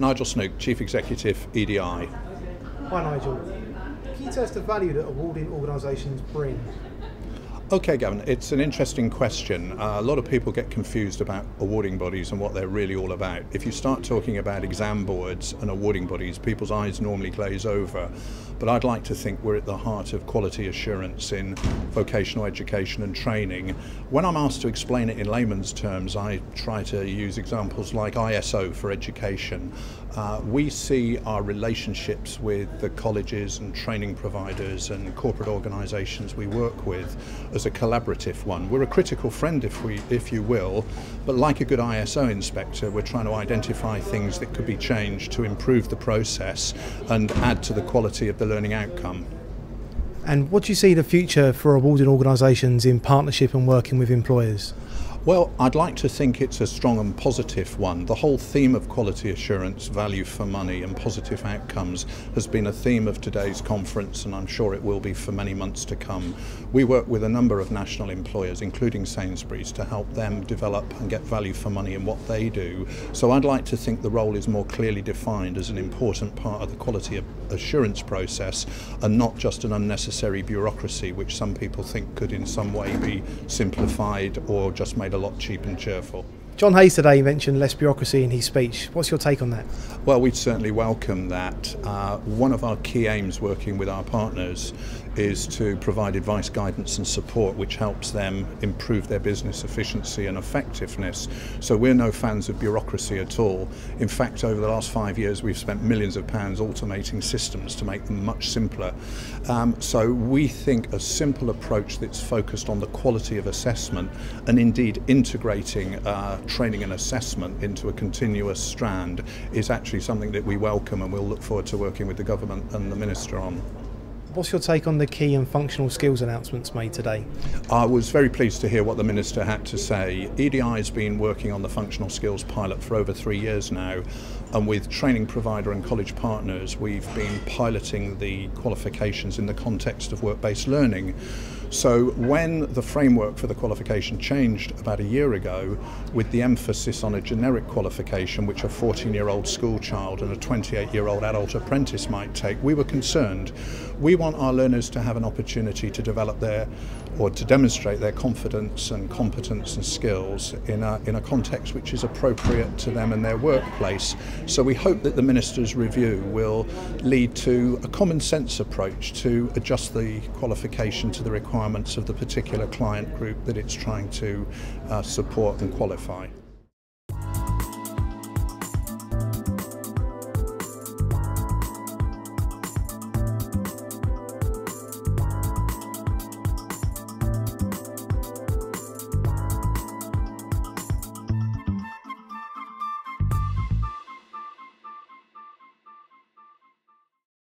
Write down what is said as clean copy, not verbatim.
Nigel Snook, Chief Executive, EDI. Hi Nigel, can you tell us the value that awarding organisations bring? Okay, Gavin, it's an interesting question. A lot of people get confused about awarding bodies and what they're really all about. If you start talking about exam boards and awarding bodies, people's eyes normally glaze over. But I'd like to think we're at the heart of quality assurance in vocational education and training. When I'm asked to explain it in layman's terms, I try to use examples like ISO for education. We see our relationships with the colleges and training providers and corporate organisations we work with as a collaborative one. We're a critical friend, if you will, but like a good ISO inspector, we're trying to identify things that could be changed to improve the process and add to the quality of the learning outcome. And what do you see the future for awarding organisations in partnership and working with employers? Well, I'd like to think it's a strong and positive one. The whole theme of quality assurance, value for money and positive outcomes has been a theme of today's conference, and I'm sure it will be for many months to come. We work with a number of national employers, including Sainsbury's, to help them develop and get value for money in what they do. So I'd like to think the role is more clearly defined as an important part of the quality assurance process and not just an unnecessary bureaucracy which some people think could in some way be simplified or just made a lot cheap and cheerful. John Hayes today mentioned less bureaucracy in his speech. What's your take on that? Well, we'd certainly welcome that. One of our key aims working with our partners is to provide advice, guidance and support which helps them improve their business efficiency and effectiveness. So we're no fans of bureaucracy at all. In fact, over the last 5 years we've spent millions of pounds automating systems to make them much simpler. So we think a simple approach that's focused on the quality of assessment and indeed integrating training and assessment into a continuous strand is actually something that we welcome, and we'll look forward to working with the government and the Minister on. What's your take on the key and functional skills announcements made today? I was very pleased to hear what the Minister had to say. EDI has been working on the functional skills pilot for over 3 years now, and with training provider and college partners we've been piloting the qualifications in the context of work-based learning. So when the framework for the qualification changed about a year ago, with the emphasis on a generic qualification which a 14-year-old school child and a 28-year-old adult apprentice might take, we were concerned. We want our learners to have an opportunity to develop to demonstrate their confidence and competence and skills in a context which is appropriate to them and their workplace. So we hope that the Minister's review will lead to a common sense approach to adjust the qualification to the requirements of the particular client group that it's trying to support and qualify.